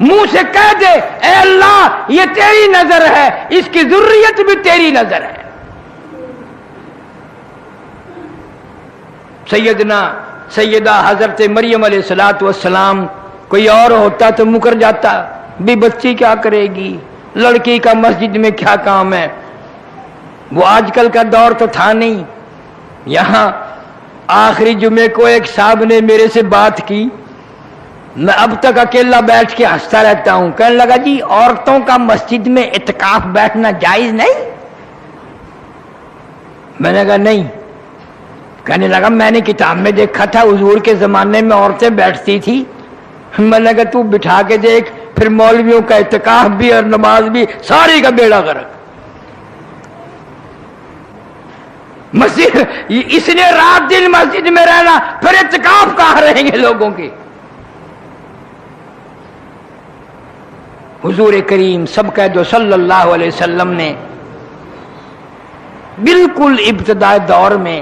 منہ سے کہہ دے اے اللہ یہ تیری نظر ہے، اس کی ذریت بھی تیری نظر ہے۔ سیدہ حضرت مریم علیہ الصلوۃ والسلام، کوئی اور ہوتا تو مکر جاتا، بھی بچی کیا کرے گی، لڑکی کا مسجد میں کیا کام ہے۔ وہ آج کل کا دور تو تھا نہیں۔ یہاں آخری جمعے کو ایک صاحب نے میرے سے بات کی، میں اب تک اکیلا بیٹھ کے ہنستا رہتا ہوں، کہنے لگا جی عورتوں کا مسجد میں اعتکاف بیٹھنا جائز نہیں؟ میں نے کہا نہیں۔ کہنے لگا میں نے کتاب میں دیکھا تھا حضور کے زمانے میں عورتیں بیٹھتی تھی۔ میں نے کہا تو بٹھا کے دیکھ، پھر مولویوں کا اعتکاف بھی اور نماز بھی، ساری کا بیڑا غرق۔ مسجد اس نے رات دن مسجد میں رہنا، پھر اعتکاف کہاں رہیں گے لوگوں کے؟ حضور کریم سب کہہ دو صلی اللہ علیہ وسلم نے بالکل ابتدائی دور میں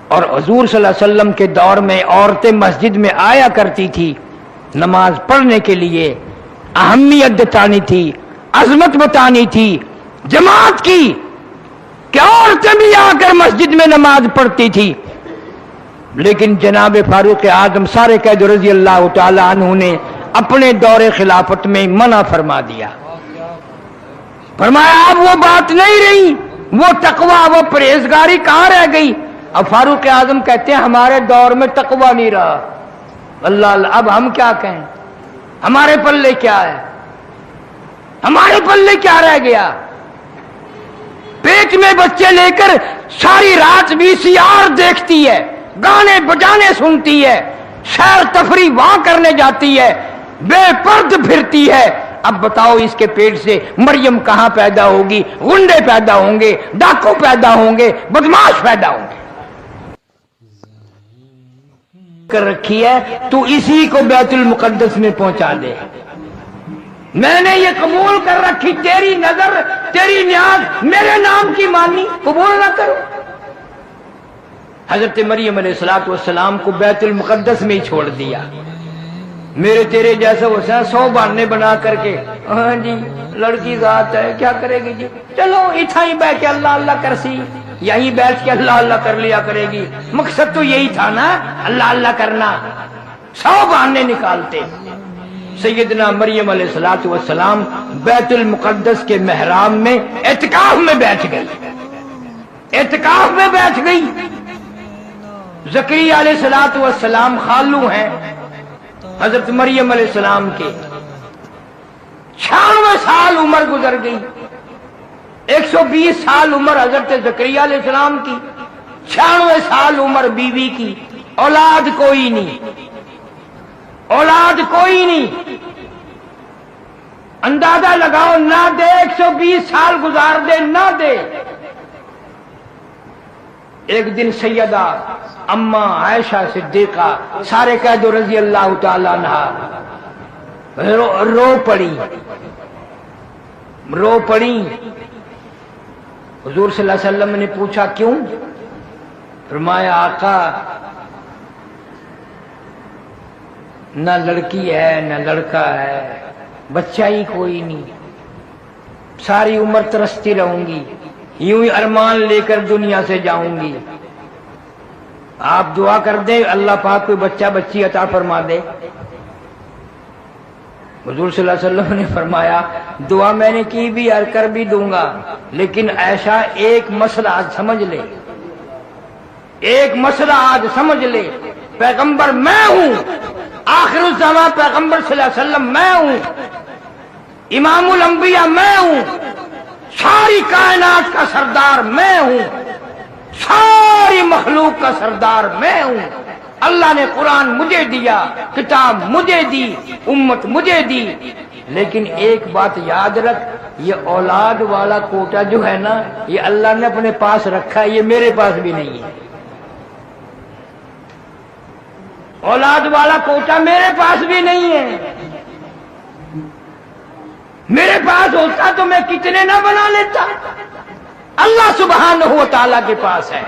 اور حضور صلی اللہ علیہ وسلم کے دور میں عورتیں مسجد میں آیا کرتی تھی نماز پڑھنے کے لیے، اہمیت بتانی تھی، عظمت بتانی تھی جماعت کی، کہ عورتیں بھی آ کر مسجد میں نماز پڑھتی تھی۔ لیکن جناب فاروق اعظم سارے قید رضی اللہ تعالی عنہ نے اپنے دور خلافت میں منع فرما دیا، فرمایا اب وہ بات نہیں رہی، وہ تقوی وہ پرہیزگاری کہاں رہ گئی؟ اب فاروق اعظم کہتے ہیں ہمارے دور میں تقوی نہیں رہا۔ اللہ اللہ، اب ہم کیا کہیں؟ ہمارے پلے کیا ہے؟ ہمارے پلے کیا رہ گیا؟ پیٹ میں بچے لے کر ساری رات VCR دیکھتی ہے، گانے بجانے سنتی ہے، سیر تفریح وہاں کرنے جاتی ہے، بے پرد پھرتی ہے۔ اب بتاؤ اس کے پیٹ سے مریم کہاں پیدا ہوگی؟ غنڈے پیدا ہوں گے، ڈاکو پیدا ہوں گے، بدماش پیدا ہوں گے۔ کر رکھی ہے تو اسی کو بیت المقدس میں پہنچا دے۔ میں نے یہ قبول کر رکھی، تیری نظر تیری نیاز میرے نام کی مانی، قبول نہ کرو۔ حضرت مریم علیہ السلام کو بیت المقدس میں ہی چھوڑ دیا۔ میرے تیرے جیسا حسین 100 بہانے بنا کر کے، ہاں جی لڑکی ذات ہے کیا کرے گی جی، چلو اتھا ہی بیٹھ کے اللہ اللہ کرسی، یہیں بیٹھ کے اللہ اللہ کر لیا کرے گی۔ مقصد تو یہی تھا نا، اللہ اللہ کرنا، 100 بہانے نکالتے۔ سیدنا مریم علیہ السلام بیت المقدس کے محراب میں اعتکاف میں بیٹھ گئی، اعتکاف میں بیٹھ گئی۔ زکریا علیہ السلام خالو ہیں حضرت مریم علیہ السلام کے، 96 سال عمر گزر گئی، 120 سال عمر حضرت زکریا علیہ السلام کی، 96 سال عمر بیوی کی، اولاد کوئی نہیں، اولاد کوئی نہیں۔ اندازہ لگاؤ، نہ دے 120 سال گزار دے نہ دے۔ ایک دن سیدہ اما عائشہ صدیقہ سارے قید رضی اللہ تعالی عنہ رو پڑی۔ حضور صلی اللہ علیہ وسلم نے پوچھا کیوں؟ فرمایا آقا نہ لڑکی ہے نہ لڑکا ہے، بچہ ہی کوئی نہیں، ساری عمر ترستی رہوں گی، یوں ہی ارمان لے کر دنیا سے جاؤں گی۔ آپ دعا کر دیں اللہ پاک کوئی بچہ بچی عطا فرما دے۔ حضور صلی اللہ علیہ وسلم نے فرمایا دعا میں نے کی بھی اور کر بھی دوں گا، لیکن عائشہ ایک مسئلہ آج سمجھ لے، ایک مسئلہ آج سمجھ لے، پیغمبر میں ہوں، آخر الزمان پیغمبر صلی اللہ علیہ وسلم میں ہوں، امام الانبیاء میں ہوں، ساری کائنات کا سردار میں ہوں، ساری مخلوق کا سردار میں ہوں۔ اللہ نے قرآن مجھے دیا، کتاب مجھے دی، امت مجھے دی، لیکن ایک بات یاد رکھ، یہ اولاد والا کوٹا جو ہے نا یہ اللہ نے اپنے پاس رکھا ہے، یہ میرے پاس بھی نہیں ہے۔ اولاد والا کوٹا میرے پاس بھی نہیں ہے، میرے پاس ہوتا تو میں کتنے نہ بنا لیتا، اللہ سبحانہ و تعالیٰ کے پاس ہے۔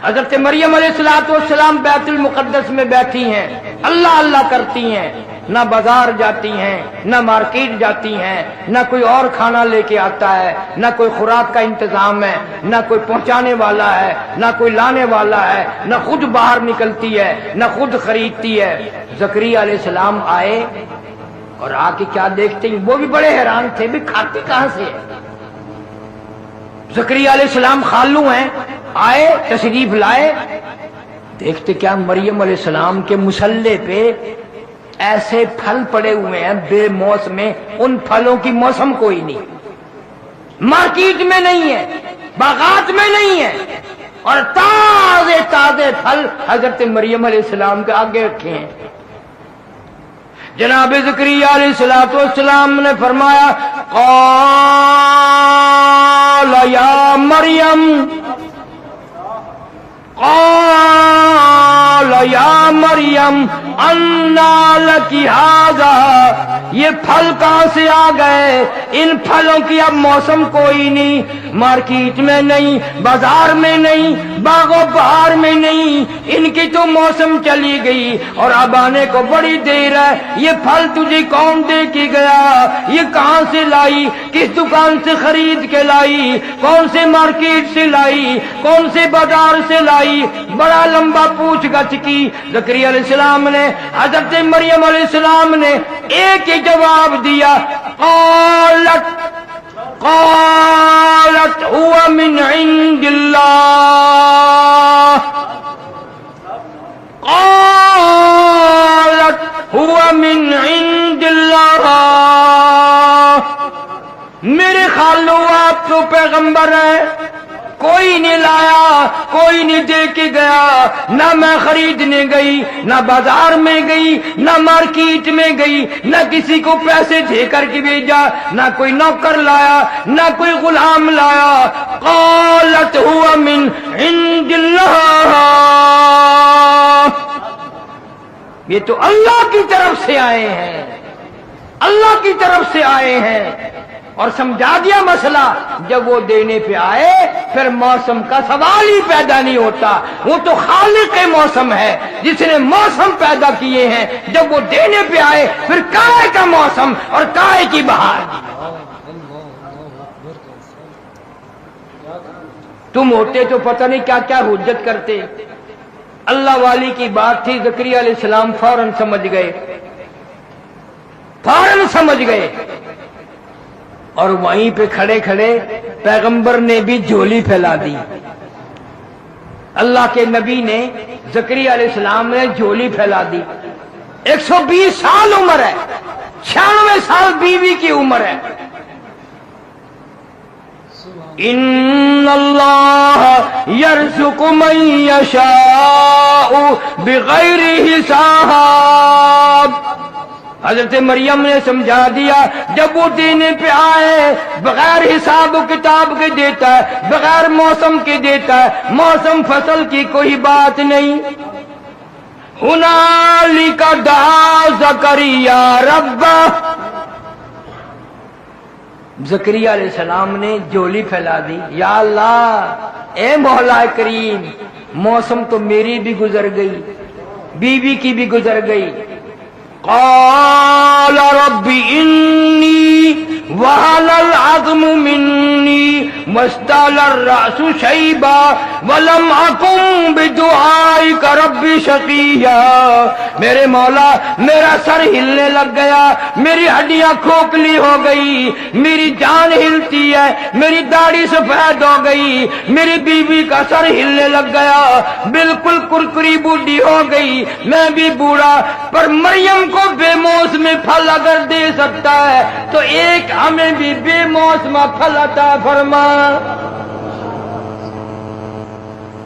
حضرت مریم علیہ السلام بیت المقدس میں بیٹھی ہیں، اللہ اللہ کرتی ہیں، نہ بازار جاتی ہیں، نہ مارکیٹ جاتی ہیں، نہ کوئی اور کھانا لے کے آتا ہے، نہ کوئی خوراک کا انتظام ہے، نہ کوئی پہنچانے والا ہے، نہ کوئی لانے والا ہے، نہ خود باہر نکلتی ہے، نہ خود خریدتی ہے۔ زکریا علیہ السلام آئے اور آ کے کیا دیکھتے ہیں، وہ بھی بڑے حیران تھے، بھی کھاتی کہاں سے ہے؟ زکریا علیہ السلام خالو ہیں، آئے تشریف لائے، دیکھتے کیا مریم علیہ السلام کے مصلے پہ ایسے پھل پڑے ہوئے ہیں بے موسم میں، ان پھلوں کی موسم کوئی نہیں، مارکیٹ میں نہیں ہے، باغات میں نہیں ہے، اور تازے تازے پھل حضرت مریم علیہ السلام کے آگے رکھے ہیں۔ جناب زکریا علیہ السلام نے فرمایا قال یا مریم، قال یا مریم انا لکی ھذا، یہ پھل کہاں سے آ گئے؟ ان پھلوں کی اب موسم کوئی نہیں، مارکیٹ میں نہیں، بازار میں نہیں، باغ و بہار میں نہیں، ان کی تو موسم چلی گئی اور اب آنے کو بڑی دیر ہے۔ یہ پھل تجھے کون دے کے گیا؟ یہ کہاں سے لائی؟ کس دکان سے خرید کے لائی؟ کون سے مارکیٹ سے لائی؟ کون سے بازار سے لائی؟ بڑا لمبا پوچھ گچھ کی۔ زکریا علیہ السلام نے، حضرت مریم علیہ السلام نے ایک ہی جواب دیا، قالت هو من عند اللہ، قالت هو من عند اللہ۔ میرے خالو آپ تو پیغمبر ہیں، کوئی نہیں لایا، کوئی نہیں دے کے گیا، نہ میں خریدنے گئی، نہ بازار میں گئی، نہ مارکیٹ میں گئی، نہ کسی کو پیسے دے کر کے بھیجا، نہ کوئی نوکر لایا، نہ کوئی غلام لایا۔ قالت هو من عند اللہ، یہ تو اللہ کی طرف سے آئے ہیں، اللہ کی طرف سے آئے ہیں۔ اور سمجھا دیا مسئلہ، جب وہ دینے پہ آئے پھر موسم کا سوال ہی پیدا نہیں ہوتا، وہ تو خالق موسم ہے جس نے موسم پیدا کیے ہیں، جب وہ دینے پہ آئے پھر کائے کا موسم اور کائے کی بہار۔ تم ہوتے تو پتہ نہیں کیا کیا حجت کرتے۔ اللہ والی کی بات تھی، زکریا علیہ السلام فوراً سمجھ گئے، فوراً سمجھ گئے، اور وہیں پہ کھڑے کھڑے پیغمبر نے بھی جھولی پھیلا دی۔ اللہ کے نبی نے، زکریا علیہ السلام نے جھولی پھیلا دی۔ 120 سال عمر ہے، 96 سال بیوی کی عمر ہے۔ ان اللہ یرزق من یشاء بغیر حساب۔ حضرت مریم نے سمجھا دیا، جب وہ دینے پہ آئے بغیر حساب و کتاب کے دیتا ہے، بغیر موسم کے دیتا ہے، موسم فصل کی کوئی بات نہیں۔ ہنالک دعا زکریا ربہ، زکریا علیہ السلام نے جھولی پھیلا دی، یا اللہ اے مولا کریم، موسم تو میری بھی گزر گئی، بیوی کی بھی گزر گئی۔ قال رب انی وهن العظم منی واشتعل الرأس شیبا ولم اکن بدعائک رب شقیا۔ میرے مولا میرا سر ہلنے لگ گیا، میری ہڈیاں کھوکھلی ہو گئی، میری جان ہلتی ہے، میری داڑھی سفید ہو گئی، میری بیوی کا سر ہلنے لگ گیا، بالکل کرکری بوڑھی ہو گئی، میں بھی بوڑھا، پر مریم کو بے موسم پھل اگر دے سکتا ہے تو ایک ہمیں بھی بے موسم پھل عطا فرما۔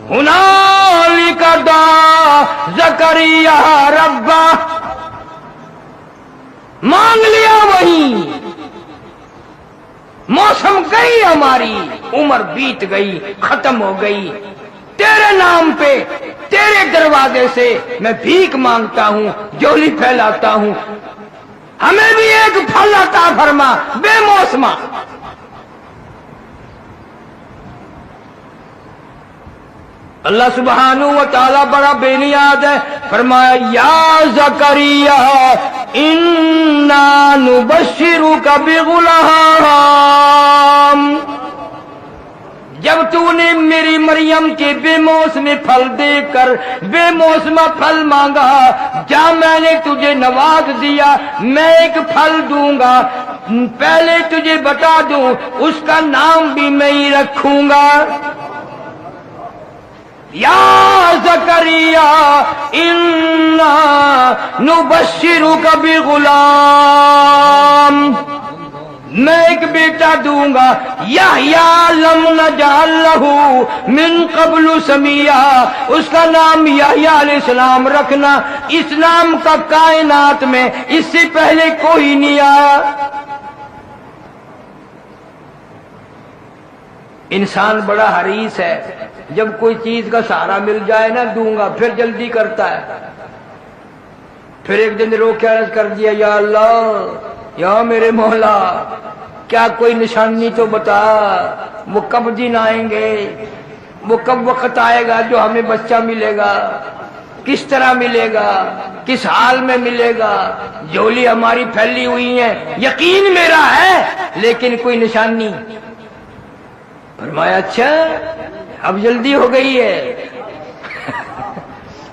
ہنالک دعا زکریا ربہ، مانگ لیا وہیں، موسم گئی، ہماری عمر بیت گئی، ختم ہو گئی، تیرے نام پہ تیرے دروازے سے میں بھیک مانگتا ہوں، جھولی پھیلاتا ہوں، ہمیں بھی ایک پھل عطا فرما بے موسمہ۔ اللہ سبحانہ و تعالی بڑا بے نیاز ہے، فرمایا یا زکریا انا نبشرک بغلام، جب تو نے میری مریم کے بے موسم پھل دے کر بے موسم پھل مانگا، جا میں نے تجھے نواز دیا، میں ایک پھل دوں گا، پہلے تجھے بتا دوں اس کا نام بھی میں ہی رکھوں گا، یا زکریا انا نبشرک بغلام، میں ایک بیٹا دوں گا، یحییٰ لم نجعل لہ من قبل سمیہ، اس کا نام یحییٰ علیہ السلام رکھنا، اس نام کا کائنات میں اس سے پہلے کوئی نہیں آیا۔ انسان بڑا حریص ہے، جب کوئی چیز کا سہارا مل جائے نا دوں گا، پھر جلدی کرتا ہے، پھر ایک دن رو کے عرض کر دیا یا اللہ یا میرے مولا کیا کوئی نشانی تو بتا، وہ کب دن آئیں گے، وہ کب وقت آئے گا جو ہمیں بچہ ملے گا، کس طرح ملے گا، کس حال میں ملے گا، جھولی ہماری پھیلی ہوئی ہے، یقین میرا ہے لیکن کوئی نشانی۔ فرمایا اچھا اب جلدی ہو گئی ہے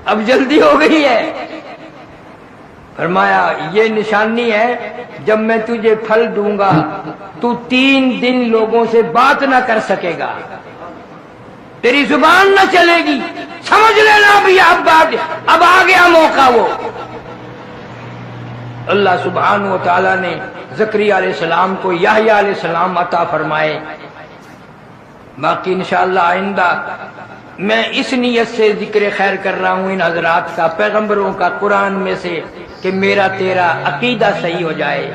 اب جلدی ہو گئی ہے۔ فرمایا یہ نشانی ہے جب میں تجھے پھل دوں گا تو 3 دن لوگوں سے بات نہ کر سکے گا، تیری زبان نہ چلے گی، سمجھ لینا بھی اب آ گیا موقع۔ وہ اللہ سبحانہ و تعالیٰ نے زکریا علیہ السلام کو یحییٰ علیہ السلام عطا فرمائے۔ باقی انشاءاللہ آئندہ میں اس نیت سے ذکر خیر کر رہا ہوں ان حضرات کا، پیغمبروں کا، قرآن میں سے، کہ میرا تیرا عقیدہ صحیح ہو جائے،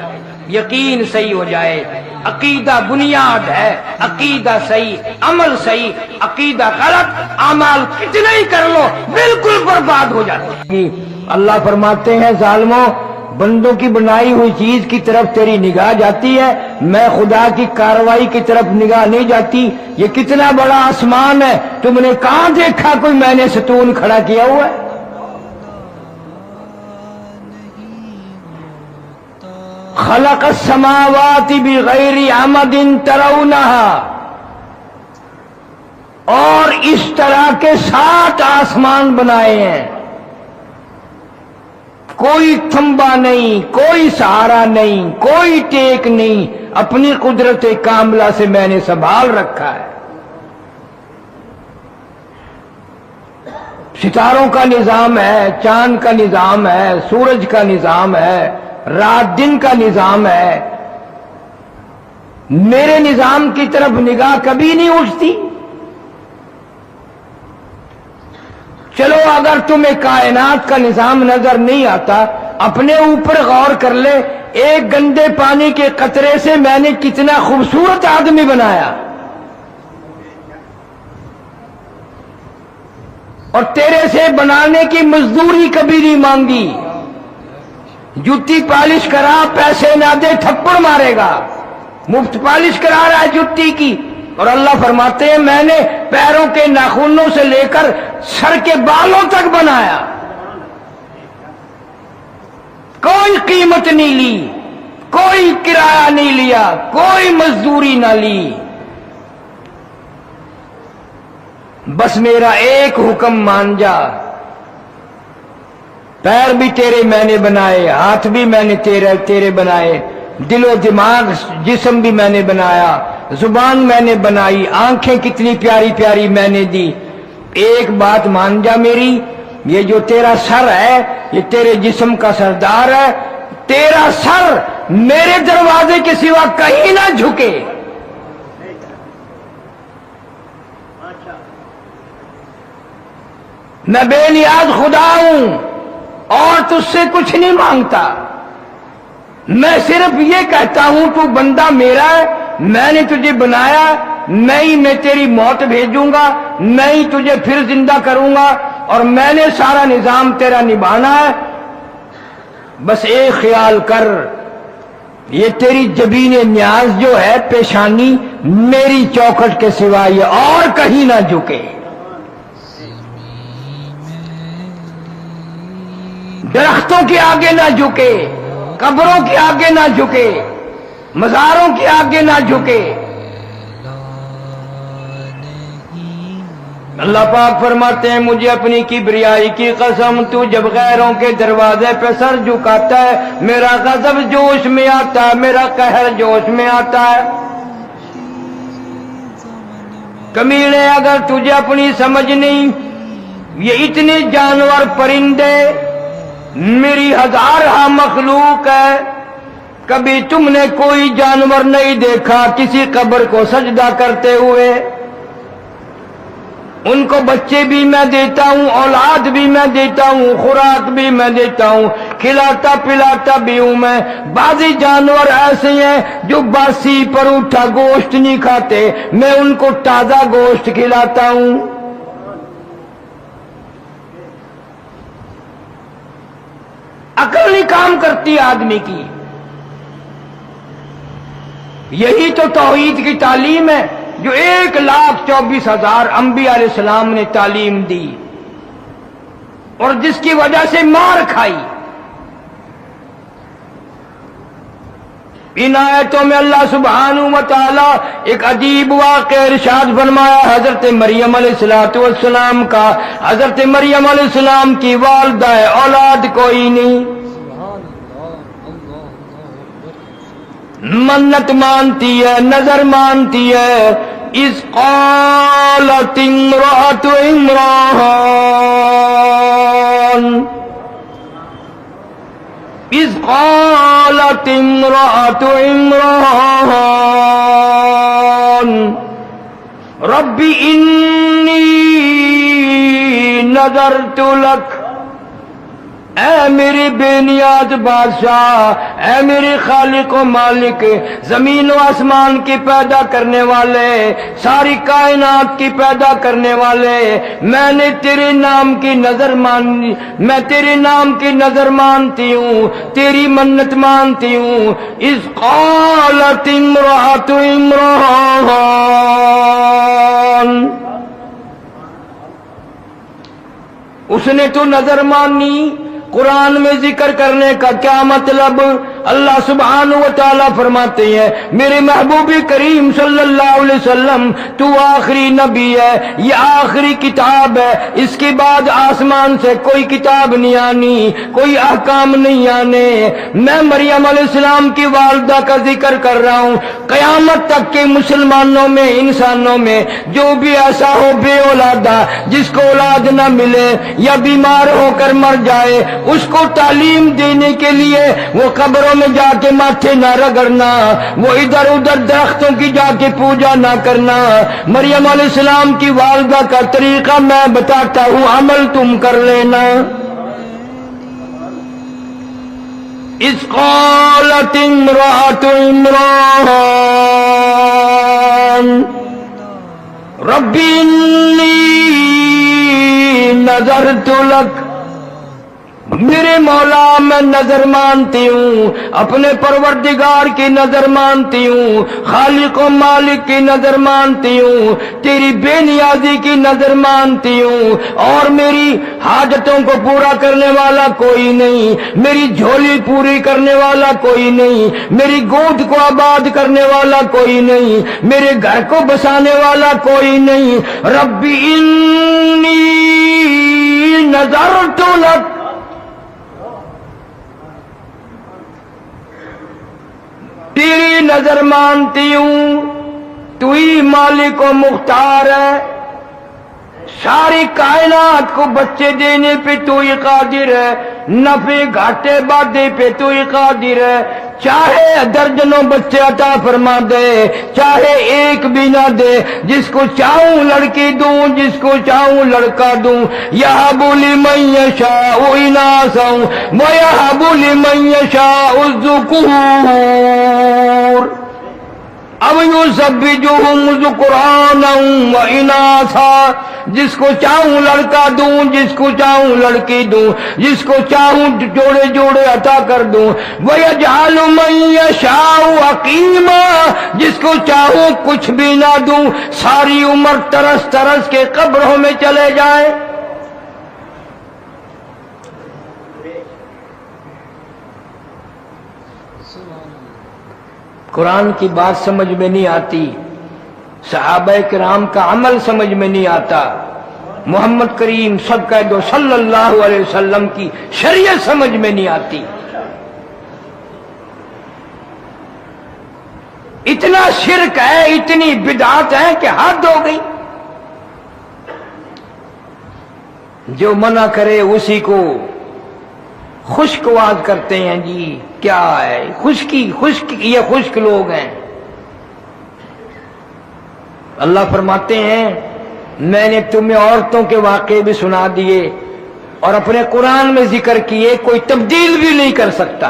یقین صحیح ہو جائے۔ عقیدہ بنیاد ہے، عقیدہ صحیح، عمل صحیح، عقیدہ غلط، اعمال کتنے ہی کر لو بالکل برباد ہو جاتے ہیں۔ اللہ فرماتے ہیں ظالموں بندوں کی بنائی ہوئی چیز کی طرف تیری نگاہ جاتی ہے، میں خدا کی کاروائی کی طرف نگاہ نہیں جاتی۔ یہ کتنا بڑا آسمان ہے، تم نے کہاں دیکھا کوئی میں نے ستون کھڑا کیا ہوا ہے؟ خلق السماوات بغیر عمد ترونہا، اور اس طرح کے 7 آسمان بنائے ہیں، کوئی تھمبا نہیں، کوئی سہارا نہیں، کوئی ٹیک نہیں، اپنی قدرت کاملہ سے میں نے سنبھال رکھا ہے۔ ستاروں کا نظام ہے، چاند کا نظام ہے، سورج کا نظام ہے، رات دن کا نظام ہے، میرے نظام کی طرف نگاہ کبھی نہیں اٹھتی۔ چلو اگر تمہیں کائنات کا نظام نظر نہیں آتا، اپنے اوپر غور کر لے، ایک گندے پانی کے قطرے سے میں نے کتنا خوبصورت آدمی بنایا، اور تیرے سے بنانے کی مزدوری کبھی نہیں مانگی، جوتی پالش کرا پیسے نہ دے تھپڑ مارے گا، مفت پالش کرا رہا ہے جوتی کی، اور اللہ فرماتے ہیں میں نے پیروں کے ناخنوں سے لے کر سر کے بالوں تک بنایا، کوئی قیمت نہیں لی، کوئی کرایہ نہیں لیا، کوئی مزدوری نہ لی، بس میرا ایک حکم مان جا۔ پیر بھی تیرے میں نے بنائے، ہاتھ بھی میں نے تیرے بنائے، دل و دماغ جسم بھی میں نے بنایا، زبان میں نے بنائی، آنکھیں کتنی پیاری پیاری میں نے دی، ایک بات مان جا میری، یہ جو تیرا سر ہے یہ تیرے جسم کا سردار ہے، تیرا سر میرے دروازے کے سوا کہیں نہ جھکے۔ میں بے نیاز خدا ہوں اور تجھ سے کچھ نہیں مانگتا، میں صرف یہ کہتا ہوں تو بندہ میرا ہے، میں نے تجھے بنایا، میں تیری موت بھیجوں گا، میں ہی تجھے پھر زندہ کروں گا، اور میں نے سارا نظام تیرا نبھانا ہے۔ بس ایک خیال کر، یہ تیری جبین نیاز جو ہے پیشانی میری چوکھٹ کے سوا یہ اور کہیں نہ جھکے۔ درختوں کے آگے نہ جھکے، قبروں کے آگے نہ جھکے، مزاروں کے آگے نہ جھکے۔ اللہ پاک فرماتے ہیں مجھے اپنی کبریائی کی قسم، تو جب غیروں کے دروازے پہ سر جھکاتا ہے میرا غضب جوش میں آتا ہے، میرا قہر جوش میں آتا ہے۔ کمینے اگر تجھے اپنی سمجھ نہیں، یہ اتنے جانور پرندے میری ہزارہ مخلوق ہے، کبھی تم نے کوئی جانور نہیں دیکھا کسی قبر کو سجدہ کرتے ہوئے؟ ان کو بچے بھی میں دیتا ہوں، اولاد بھی میں دیتا ہوں، خوراک بھی میں دیتا ہوں، کھلاتا پلاتا بھی ہوں میں۔ بعضی جانور ایسے ہیں جو باسی پر اٹھا گوشت نہیں کھاتے، میں ان کو تازہ گوشت کھلاتا ہوں۔ عقل نہیں کام کرتی آدمی کی۔ یہی تو توحید کی تعلیم ہے جو 1,24,000 انبیاء علیہ السلام نے تعلیم دی اور جس کی وجہ سے مار کھائی۔ ان آیتوں میں اللہ سبحانہ و تعالی ایک عجیب واقعہ ارشاد فرمایا حضرت مریم علیہ السلام کا۔ حضرت مریم علیہ السلام کی والدہ ہے، اولاد کوئی نہیں، منت مانتی ہے، نظر مانتی ہے۔ اذ قالت امرأة عمران، اذ قالت امرأة عمران رب انی نذرت لک، اے میری بے نیاز بادشاہ، اے میرے خالق و مالک، زمین و آسمان کی پیدا کرنے والے، ساری کائنات کی پیدا کرنے والے، میں نے تیرے نام کی نظر مانی، میں تیرے نام کی نظر مانتی ہوں، تیری منت مانتی ہوں۔ اذ قالت امرأة عمران، اس نے تو نظر مانی۔ قرآن میں ذکر کرنے کا کیا مطلب؟ اللہ سبحانہ و تعالیٰ فرماتے ہیں میرے محبوب کریم صلی اللہ علیہ وسلم تو آخری نبی ہے، یہ آخری کتاب ہے، اس کے بعد آسمان سے کوئی کتاب نہیں آنی، کوئی احکام نہیں آنے۔ میں مریم علیہ السلام کی والدہ کا ذکر کر رہا ہوں۔ قیامت تک کے مسلمانوں میں، انسانوں میں جو بھی ایسا ہو بے اولادہ، جس کو اولاد نہ ملے یا بیمار ہو کر مر جائے، اس کو تعلیم دینے کے لیے وہ قبروں میں جا کے ماتھے نہ رگڑنا، وہ ادھر ادھر درختوں کی جا کے پوجا نہ کرنا۔ مریم علیہ السلام کی والدہ کا طریقہ میں بتاتا ہوں، عمل تم کر لینا۔ اذ قالت امرأة عمران رب انی نذرت لک، میرے مولا میں نظر مانتی ہوں، اپنے پروردگار کی نظر مانتی ہوں، خالق و مالک کی نظر مانتی ہوں، تیری بے نیازی کی نظر مانتی ہوں، اور میری حاجتوں کو پورا کرنے والا کوئی نہیں، میری جھولی پوری کرنے والا کوئی نہیں، میری گود کو آباد کرنے والا کوئی نہیں، میرے گھر کو بسانے والا کوئی نہیں۔ رب انی نذرت لک، تیری نظر مانتی ہوں، تو ہی مالک و مختار ہے، ساری کائنات کو بچے دینے پہ تو ہی قادر ہے، نفع گھاٹے بادے پہ تو ہی قادر ہے، چاہے درجنوں بچے عطا فرما دے، چاہے ایک بھی نہ دے، جس کو چاہوں لڑکی دوں، جس کو چاہوں لڑکا دوں۔ یہب لمن یشاء اناثا ویہب لمن یشاء الذکور اب یزوجہم ذکرانا و اناثا، جس کو چاہوں لڑکا دوں، جس کو چاہوں لڑکی دوں، جس کو چاہوں جوڑے جوڑے عطا کر دوں۔ وَيَجْعَلُ مَن يَشَاءُ عَقِيمًا، جس کو چاہوں کچھ بھی نہ دوں، ساری عمر ترس ترس کے قبروں میں چلے جائیں۔ قرآن کی بات سمجھ میں نہیں آتی، صحابہ کرام کا عمل سمجھ میں نہیں آتا، محمد کریم صدقہ دو صلی اللہ علیہ وسلم کی شریعت سمجھ میں نہیں آتی، اتنا شرک ہے، اتنی بدعات ہے کہ حد ہو گئی۔ جو منع کرے اسی کو خشکواد کرتے ہیں، جی کیا ہے خشکی، یہ خشک لوگ ہیں۔ اللہ فرماتے ہیں میں نے تمہیں عورتوں کے واقعے بھی سنا دیے اور اپنے قرآن میں ذکر کیے، کوئی تبدیل بھی نہیں کر سکتا،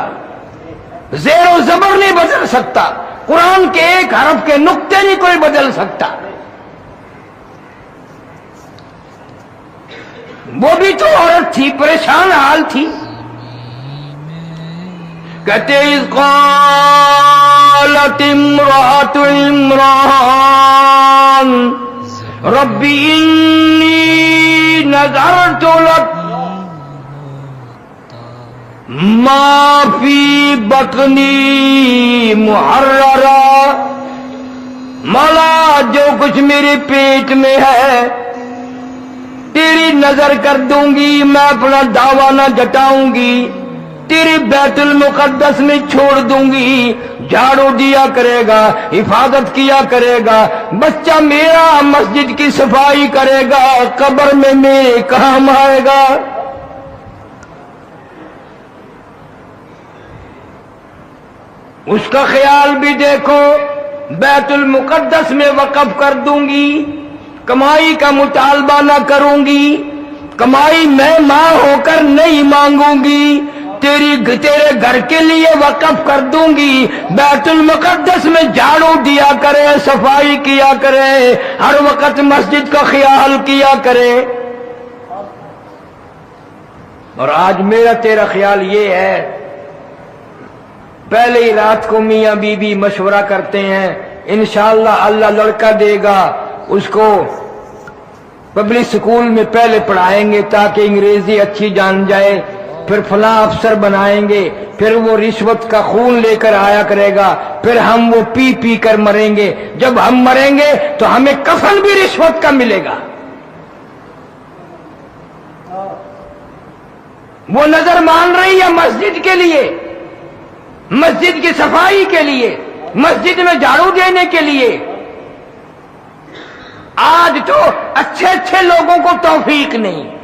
زیر و زبر نہیں بدل سکتا، قرآن کے ایک حرف کے نقطے نہیں کوئی بدل سکتا۔ وہ بھی تو عورت تھی، پریشان حال تھی۔ کہتے اذ قالت امرأة عمران رب انی نذرت لک ما فی بطنی محررا، مولا جو کچھ میرے پیٹ میں ہے تیری نظر کر دوں گی، میں اپنا دعویٰ نہ جٹاؤں گی، تیری بیت المقدس میں چھوڑ دوں گی، جھاڑو دیا کرے گا، حفاظت کیا کرے گا، بچہ میرا مسجد کی صفائی کرے گا، قبر میں میرے کام آئے گا۔ اس کا خیال بھی دیکھو، بیت المقدس میں وقف کر دوں گی، کمائی کا مطالبہ نہ کروں گی، کمائی میں ماں ہو کر نہیں مانگوں گی، تیرے گھر کے لیے وقف کر دوں گی، بیت المقدس میں جھاڑو دیا کرے، صفائی کیا کرے، ہر وقت مسجد کا خیال کیا کرے۔ اور آج میرا تیرا خیال یہ ہے، پہلے ہی رات کو میاں بی بی مشورہ کرتے ہیں انشاءاللہ اللہ لڑکا دے گا، اس کو پبلک سکول میں پہلے پڑھائیں گے تاکہ انگریزی اچھی جان جائے، پھر فلاں افسر بنائیں گے، پھر وہ رشوت کا خون لے کر آیا کرے گا، پھر ہم وہ پی پی کر مریں گے، جب ہم مریں گے تو ہمیں کفن بھی رشوت کا ملے گا۔ وہ نظر مان رہی ہے مسجد کے لیے، مسجد کی صفائی کے لیے، مسجد میں جھاڑو دینے کے لیے۔ آج تو اچھے اچھے لوگوں کو توفیق نہیں،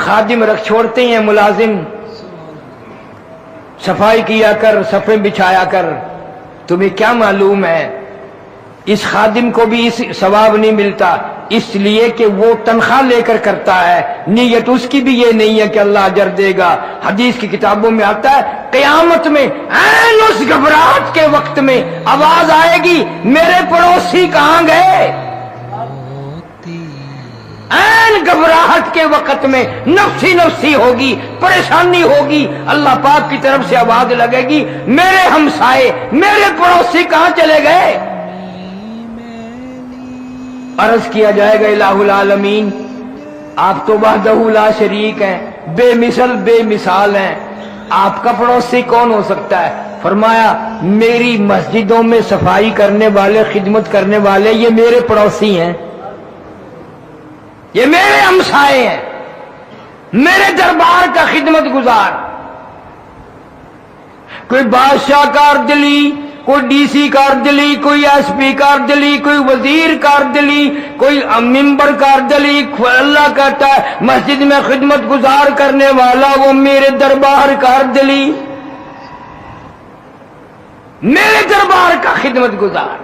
خادم رکھ چھوڑتے ہیں، ملازم صفائی کیا کر، صفیں بچھایا کر، تمہیں کیا معلوم ہے اس خادم کو بھی اس ثواب نہیں ملتا، اس لیے کہ وہ تنخواہ لے کر کرتا ہے، نیت اس کی بھی یہ نہیں ہے کہ اللہ اجر دے گا۔ حدیث کی کتابوں میں آتا ہے قیامت میں عین اس گھبراہٹ کے وقت میں آواز آئے گی میرے پڑوسی کہاں گئے، عین گھبراہٹ کے وقت میں نفسی نفسی ہوگی، پریشانی ہوگی، اللہ پاک کی طرف سے آواز لگے گی میرے ہمسائے، میرے پڑوسی کہاں چلے گئے۔ عرض کیا جائے گا الہ العالمین آپ تو وحدہ لا شریک ہیں، بے مثل بے مثال ہیں، آپ کا پڑوسی کون ہو سکتا ہے؟ فرمایا میری مسجدوں میں صفائی کرنے والے، خدمت کرنے والے یہ میرے پڑوسی ہیں، یہ میرے ہمسائے ہیں، میرے دربار کا خدمت گزار۔ کوئی بادشاہ کار دلی، کوئی ڈی سی کار دلی، کوئی ایس پی کار دلی، کوئی وزیر کار دلی، کوئی ممبر کار دلی، اللہ کہتا ہے مسجد میں خدمت گزار کرنے والا وہ میرے دربار کار دلی، میرے دربار کا خدمت گزار۔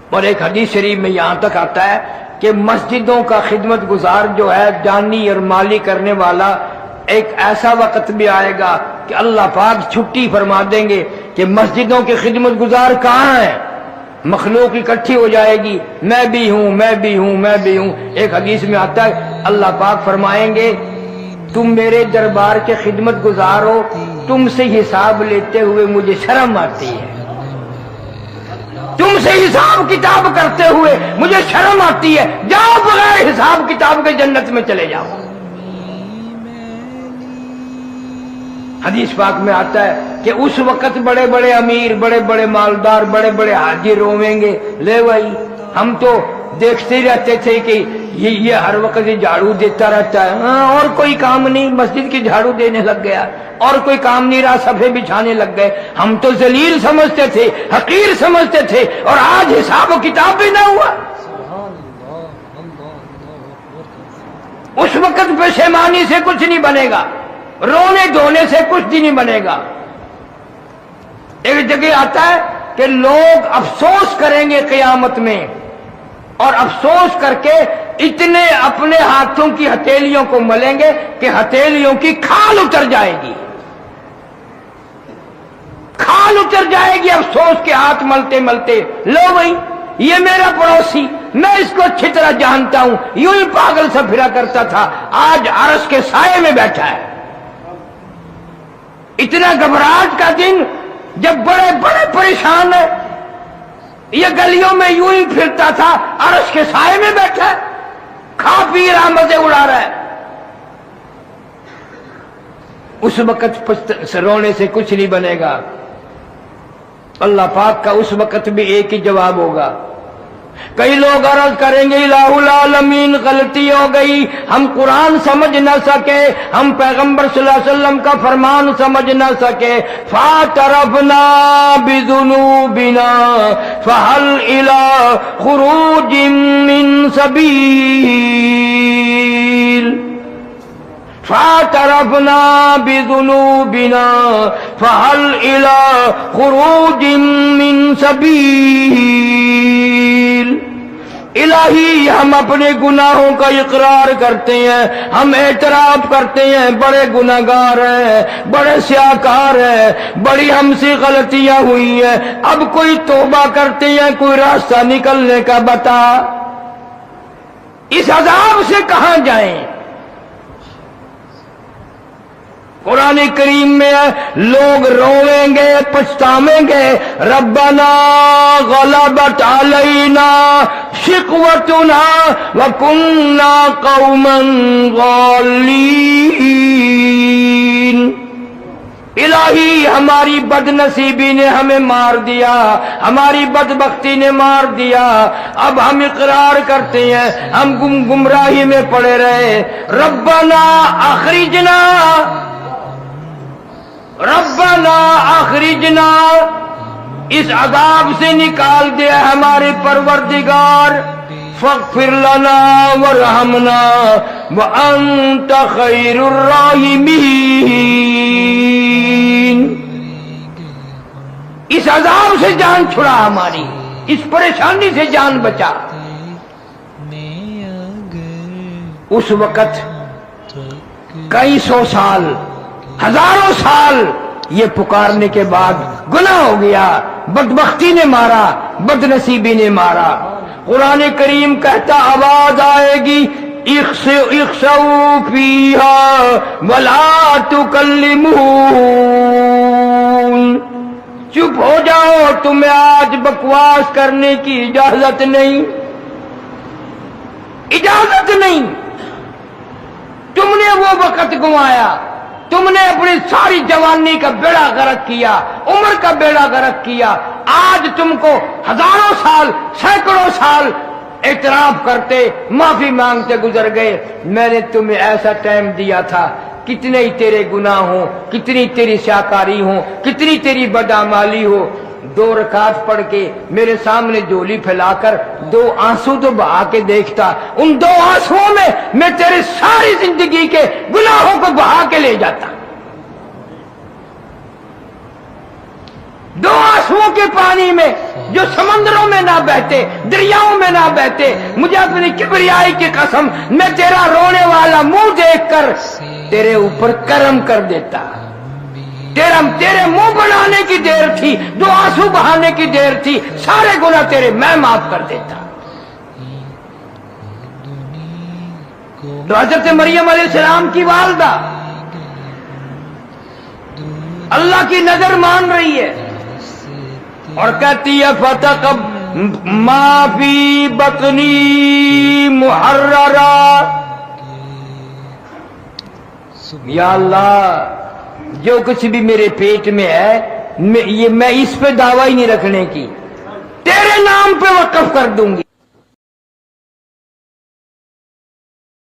اور ایک حدیث شریف میں یہاں تک آتا ہے کہ مسجدوں کا خدمت گزار جو ہے جانی اور مالی کرنے والا، ایک ایسا وقت بھی آئے گا کہ اللہ پاک چھٹی فرما دیں گے کہ مسجدوں کے خدمت گزار کہاں ہیں، مخلوق اکٹھی ہو جائے گی، میں بھی ہوں میں بھی ہوں میں بھی ہوں۔ ایک حدیث میں آتا ہے اللہ پاک فرمائیں گے تم میرے دربار کے خدمت گزار ہو، تم سے حساب لیتے ہوئے مجھے شرم آتی ہے، تم سے حساب کتاب کرتے ہوئے مجھے شرم آتی ہے، جاؤ بغیر حساب کتاب کے جنت میں چلے جاؤ۔ حدیث پاک میں آتا ہے کہ اس وقت بڑے بڑے امیر، بڑے بڑے مالدار، بڑے بڑے حاجی رویں گے، لے بھائی ہم تو دیکھتے رہتے تھے کہ یہ ہر وقت جھاڑو دیتا رہتا ہے، اور کوئی کام نہیں، مسجد کی جھاڑو دینے لگ گیا، اور کوئی کام نہیں رہا، صفحے بچھانے لگ گئے، ہم تو ذلیل سمجھتے تھے، حقیر سمجھتے تھے، اور آج حساب و کتاب بھی نہ ہوا۔ اس وقت پشیمانی سے کچھ نہیں بنے گا، رونے دھونے سے کچھ بھی نہیں بنے گا۔ ایک جگہ آتا ہے کہ لوگ افسوس کریں گے قیامت میں، اور افسوس کر کے اتنے اپنے ہاتھوں کی ہتھیلیوں کو ملیں گے کہ ہتھیلیوں کی کھال اتر جائے گی، کھال اتر جائے گی افسوس کے ہاتھ ملتے ملتے۔ لو بھائی یہ میرا پڑوسی، میں اس کو اچھی طرح جانتا ہوں، یوں ہی پاگل سا پھرا کرتا تھا، آج عرش کے سائے میں بیٹھا ہے۔ اتنا گھبراہٹ کا دن جب بڑے بڑے پریشان ہیں، یہ گلیوں میں یوں ہی پھرتا تھا، عرش کے سائے میں بیٹھا ہے، کھا پی رہا، مزے اڑا رہا ہے۔ اس وقت رونے سے کچھ نہیں بنے گا۔ اللہ پاک کا اس وقت بھی ایک ہی جواب ہوگا۔ کئی لوگ عرض کریں گے الہ العالمین غلطی ہو گئی، ہم قرآن سمجھ نہ سکے، ہم پیغمبر صلی اللہ علیہ وسلم کا فرمان سمجھ نہ سکے، فاعترفنا بذنوبنا فہل الی خروج من سبیل، فاعترفنا بذنوبنا فہل الی خروج من سبیل۔ الہی ہم اپنے گناہوں کا اقرار کرتے ہیں، ہم اعتراف کرتے ہیں بڑے گناہگار ہیں، بڑے سیاہکار ہیں، بڑی ہم سے غلطیاں ہوئی ہیں، اب کوئی توبہ کرتے ہیں، کوئی راستہ نکلنے کا بتا۔ اس عذاب سے کہاں جائیں؟ قرآن کریم میں لوگ روئیں گے، پچھتاویں گے، ربنا غلبت علینا شقوتنا وکننا قوما ضالین۔ الہی ہماری بد نصیبی نے ہمیں مار دیا، ہماری بدبختی نے مار دیا، اب ہم اقرار کرتے ہیں ہم گمراہی میں پڑے رہے۔ ربنا اخرجنا، ربنا اخرجنا، اس عذاب سے نکال دے ہمارے پروردگار، فاغفر لنا وارحمنا وانت خیر الراحمین۔ اس عذاب سے جان چھڑا ہماری، اس پریشانی سے جان بچا۔ اس وقت کئی سو سال، ہزاروں سال یہ پکارنے کے بعد گناہ ہو گیا، بدبختی نے مارا، بد نصیبی نے مارا۔ قرآن کریم کہتا آواز آئے گی اخسؤوا فیہا ولا تکلمون، چپ ہو جاؤ، تمہیں آج بکواس کرنے کی اجازت نہیں، اجازت نہیں۔ تم نے وہ وقت گنوایا، تم نے اپنی ساری جوانی کا بیڑا غرق کیا، عمر کا بیڑا غرق کیا، آج تم کو ہزاروں سال، سینکڑوں سال اعتراف کرتے، معافی مانگتے گزر گئے۔ میں نے تمہیں ایسا ٹائم دیا تھا، کتنے ہی تیرے گناہ ہوں، کتنی تیری سیاکاری ہوں، کتنی تیری بدعمالی ہو، 2 رکعت پڑھ کے میرے سامنے جھولی پھیلا کر 2 آنسو تو بہا کے دیکھتا، ان 2 آنسوؤں میں تیرے ساری زندگی کے گناہوں کو بہا کے لے جاتا۔ 2 آنسوؤں کے پانی میں جو سمندروں میں نہ بہتے، دریاؤں میں نہ بہتے، مجھے اپنی کبریائی کی قسم میں تیرا رونے والا منہ دیکھ کر تیرے اوپر کرم کر دیتا۔ تیرے منہ بنانے کی دیر تھی، 2 آنسو بہانے کی دیر تھی، سارے گناہ تیرے میں معاف کر دیتا۔ تو حضرت مریم علیہ السلام کی والدہ اللہ کی نظر مان رہی ہے اور کہتی ہے فتقب ما فی بطنی محررا، یا اللہ جو کچھ بھی میرے پیٹ میں ہے میں اس پہ دعویٰ ہی نہیں رکھنے کی، تیرے نام پہ وقف کر دوں گی۔